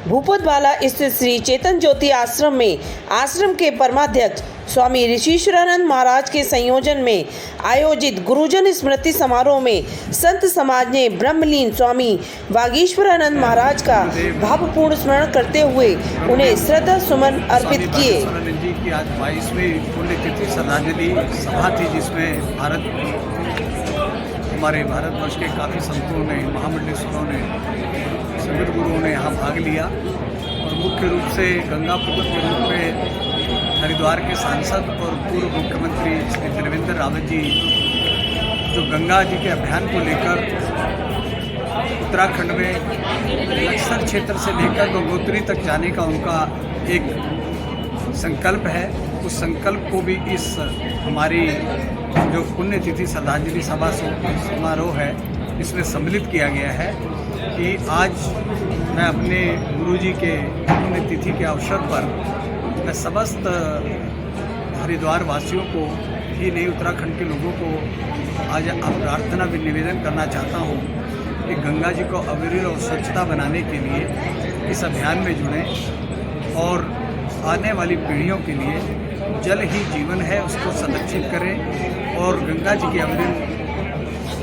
भूपतवाला स्थित श्री चेतन ज्योति आश्रम में आश्रम के परमाध्यक्ष स्वामी ऋषीश्वरानंद महाराज के संयोजन में आयोजित गुरुजन स्मृति समारोह में संत समाज ने ब्रह्मलीन स्वामी वागीश्वरानंद महाराज का भावपूर्ण स्मरण करते हुए उन्हें श्रद्धा सुमन अर्पित किए। जी की आज 22वीं पुण्यतिथि श्रद्धांजलि सभा थी, जिसमें हमारे भारतवर्ष के काफ़ी संतों ने, महामंडलेश्वरों ने, संगत गुरुओं ने यहाँ भाग लिया और मुख्य रूप से गंगा पुत्र के रूप में हरिद्वार के सांसद और पूर्व मुख्यमंत्री श्री त्रिवेंद्र रावत जी जो गंगा जी के अभियान को लेकर उत्तराखंड में लक्सर क्षेत्र से लेकर गंगोत्री तक जाने का उनका एक संकल्प है, उस संकल्प को भी इस हमारी जो पुण्यतिथि श्रद्धांजलि सभा समारोह है इसमें सम्मिलित किया गया है कि आज मैं अपने गुरुजी के पुण्यतिथि के अवसर पर मैं समस्त हरिद्वार वासियों को ही नहीं, उत्तराखंड के लोगों को आज प्रार्थना भी निवेदन करना चाहता हूँ कि गंगा जी को अविरल और स्वच्छता बनाने के लिए इस अभियान में जुड़ें और आने वाली पीढ़ियों के लिए जल ही जीवन है, उसको संरक्षित करें और गंगा जी की अविरल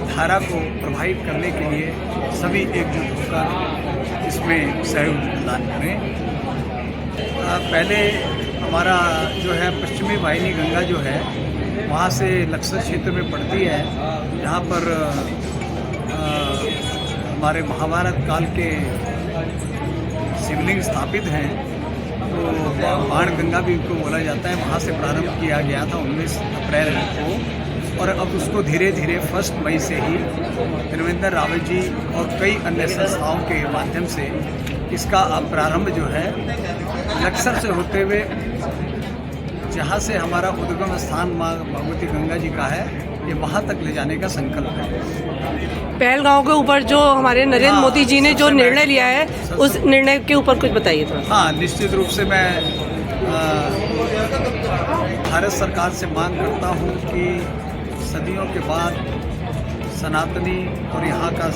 धारा को प्रभावित करने के लिए सभी एकजुट होकर इसमें सहयोग प्रदान करें। पहले हमारा जो है पश्चिमी वाहिनी गंगा जो है वहाँ से लक्सर क्षेत्र में पड़ती है, जहाँ पर हमारे महाभारत काल के शिवलिंग स्थापित हैं, तो बाण गंगा भी उनको बोला जाता है। वहाँ से प्रारंभ किया गया था 19 अप्रैल को और अब उसको धीरे धीरे 1 मई से ही त्रिवेंद्र रावत जी और कई अन्य संस्थाओं के माध्यम से इसका अब प्रारंभ जो है लक्सर से होते हुए जहाँ से हमारा उद्गम स्थान माँ भगवती गंगा जी का है, ये वहाँ तक ले जाने का संकल्प है। पहलगांव के ऊपर जो हमारे नरेंद्र मोदी जी ने जो निर्णय लिया है उस निर्णय के ऊपर कुछ बताइए थोड़ा। हाँ, निश्चित रूप से मैं भारत सरकार से मांग करता हूँ कि सदियों के बाद सनातनी और यहाँ का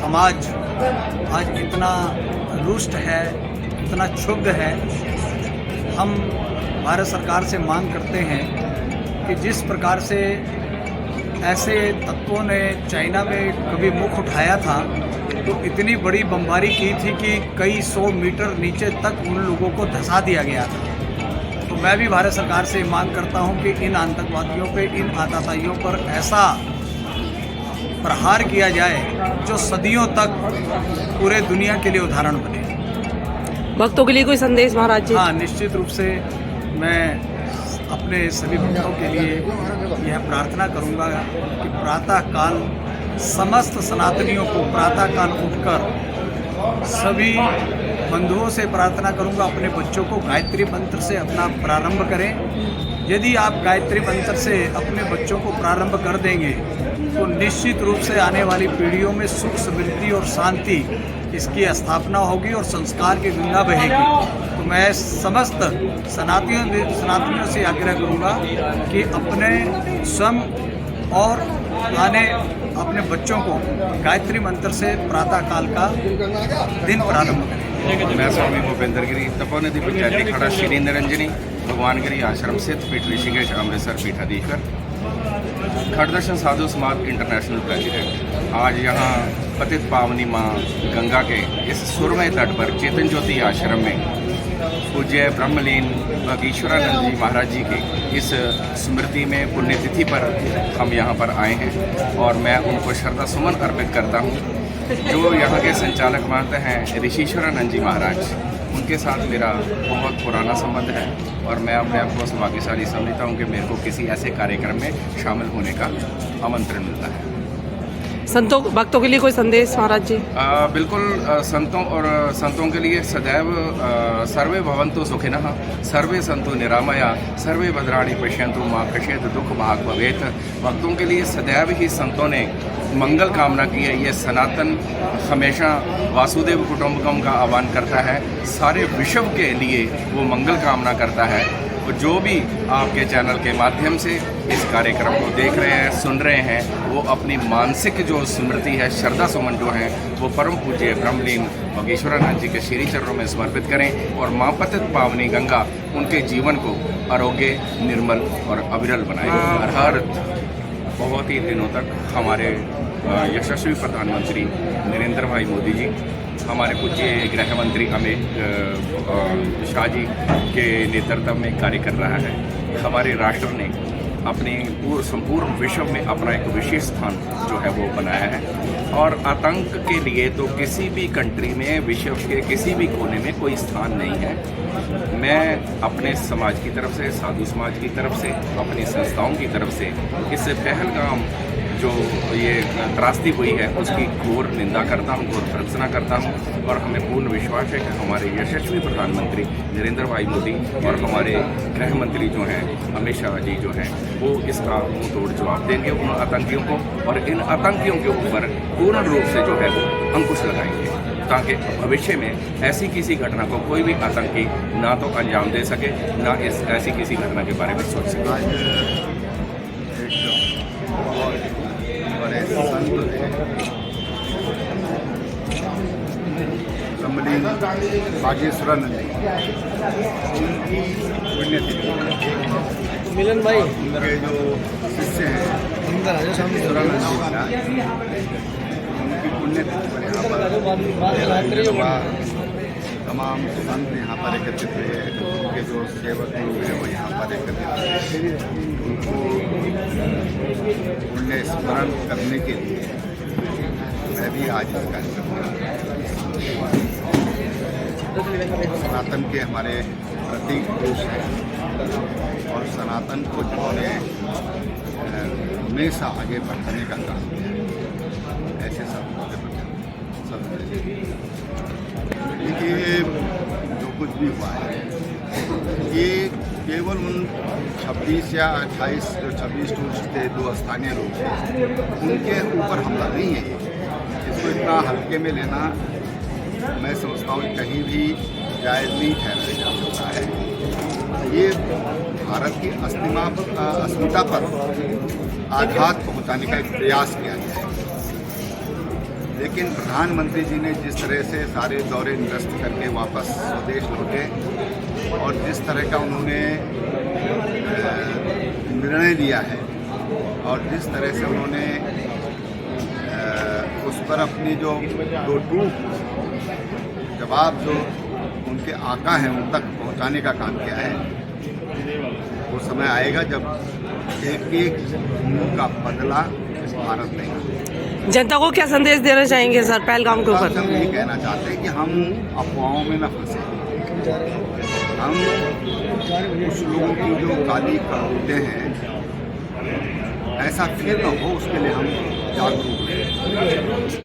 समाज आज इतना रुष्ट है, इतना क्षुब्ध है। हम भारत सरकार से मांग करते हैं कि जिस प्रकार से ऐसे तत्वों ने चाइना में कभी मुख उठाया था तो इतनी बड़ी बमबारी की थी कि कई 100 मीटर नीचे तक उन लोगों को धंसा दिया गया था। तो मैं भी भारत सरकार से मांग करता हूं कि इन आतंकवादियों पे, इन आतताइयों पर ऐसा प्रहार किया जाए जो सदियों तक पूरे दुनिया के लिए उदाहरण बने। भक्तों के लिए कोई संदेश महाराज जी? हाँ, निश्चित रूप से मैं अपने सभी भक्तों के लिए यह प्रार्थना करूंगा कि प्रातःकाल समस्त सनातनियों को प्रातःकाल उठकर सभी बंधुओं से प्रार्थना करूंगा अपने बच्चों को गायत्री मंत्र से अपना प्रारंभ करें। यदि आप गायत्री मंत्र से अपने बच्चों को प्रारंभ कर देंगे तो निश्चित रूप से आने वाली पीढ़ियों में सुख समृद्धि और शांति इसकी स्थापना होगी और संस्कार की गंगा बहेगी। तो मैं समस्त सनातनियों से आग्रह करूंगा कि अपने स्वयं और अपने बच्चों को गायत्री मंत्र से प्रातःकाल का दिन प्रारंभ करें। मैं स्वामी भूपेंद्र गिरी, तपोनिधि पंचायती खड़ा श्री निरंजनी भगवान गिरी आश्रम स्थित पीठ ऋषिकेश अमृतसर पीठाधीश्वर खड़दर्शन साधु समाज इंटरनेशनल प्रेसिडेंट आज यहाँ पतित पावनी माँ गंगा के इस सुरमय तट पर चेतन ज्योति आश्रम में पूज्य ब्रह्मलीन वागीश्वरानंद जी महाराज जी की इस स्मृति में पुण्यतिथि पर हम यहाँ पर आए हैं और मैं उनको श्रद्धा सुमन अर्पित करता हूँ। जो यहाँ के संचालक मानते हैं ऋषीश्वरानंद जी महाराज, उनके साथ मेरा बहुत पुराना संबंध है और मैं अपने आप को सौभाग्यशाली समझता हूँ कि मेरे को किसी ऐसे कार्यक्रम में शामिल होने का आमंत्रण मिलता है। भक्तों के लिए कोई संदेश महाराज जी? बिल्कुल, संतों के लिए सदैव सर्वे भवन्तु सुखिनः, सर्वे सन्तु निरामया, सर्वे भद्राणि पश्यन्तु मा कश्चित् दुःख भाग भवेत्। भक्तों के लिए सदैव ही संतों ने मंगल कामना की है। ये सनातन हमेशा वासुदेव कुटुंबकम का आह्वान करता है, सारे विश्व के लिए वो मंगल कामना करता है। जो भी आपके चैनल के माध्यम से इस कार्यक्रम को देख रहे हैं, सुन रहे हैं, वो अपनी मानसिक जो स्मृति है, श्रद्धा सुमन जो हैं, वो परम पूज्य ब्रह्मलीन योगेश्वरानंद जी के श्री चरणों में समर्पित करें और माँ पतित पावनी गंगा उनके जीवन को आरोग्य, निर्मल और अविरल बनाए। हर बहुत ही दिनों तक हमारे यशस्वी प्रधानमंत्री नरेंद्र भाई मोदी जी, हमारे पूज्य गृह मंत्री अमित शाह जी के नेतृत्व में कार्य कर रहा है। हमारे राष्ट्र ने अपने संपूर्ण विश्व में अपना एक विशेष स्थान जो है वो बनाया है और आतंक के लिए तो किसी भी कंट्री में, विश्व के किसी भी कोने में कोई स्थान नहीं है। मैं अपने समाज की तरफ से, साधु समाज की तरफ से, अपनी संस्थाओं की तरफ से इस पहलगाम जो ये त्रासदी हुई है उसकी घोर निंदा करता हूँ, घोर भर्त्सना करता हूँ और हमें पूर्ण विश्वास है कि हमारे यशस्वी प्रधानमंत्री नरेंद्र भाई मोदी और हमारे गृह मंत्री जो हैं अमित शाह जी जो हैं वो इसका मुंह तोड़ जवाब देंगे उन आतंकियों को और इन आतंकियों के ऊपर पूर्ण रूप से जो है वो अंकुश लगाएंगे ताकि भविष्य में ऐसी किसी घटना को कोई भी आतंकी ना तो अंजाम दे सके, ना ऐसी किसी घटना के बारे में सोच सके। बड़े संत ब्रह्मलीन योगेश्वरानंद उनकी पुण्यतिथि मिलन भाई, उनके जो शिष्य हैं योगेश्वरानंद जी का उनकी पुण्यतिथि पर यहाँ पर तमाम संत यहाँ पर एकत्रित हुए, उनके जो सेवक लोग हैं वो यहाँ पर एकत्रित हुए, उनको पुण्य स्मरण करने के लिए मैं भी आज इस कार्यक्रम में सनातन के हमारे प्रतीक पुरुष हैं और सनातन को जिन्होंने हमेशा आगे बढ़ाने का काम किया, ऐसे सब देखिए जो कुछ भी हुआ है ये केवल उन 26 या 28 जो 26 टूरिस्ट थे, 2 स्थानीय लोग थे, उनके ऊपर हमला नहीं है। इसको इतना हल्के में लेना मैं समझता हूँ कहीं भी जायज़ नहीं ठहराया जा सकता है। ये भारत की अस्मिता पर आघात पहुँचाने का एक प्रयास किया गया है। लेकिन प्रधानमंत्री जी ने जिस तरह से सारे दौरे निरस्त करके वापस स्वदेश लौटे और जिस तरह का उन्होंने निर्णय लिया है और जिस तरह से उन्होंने उस पर अपनी जो टूक जवाब जो उनके आका हैं उन तक पहुंचाने का काम किया है, वो समय आएगा जब एक मुंह का बदला इस भारत नहीं। जनता को क्या संदेश देना चाहेंगे सर पहलगाम के ऊपर? हम ये कहना चाहते हैं कि हम अफवाहों में न फंसे, हम उस लोगों की जो काली करतूतें हैं ऐसा फिर न हो उसके लिए हम जागरूक हैं।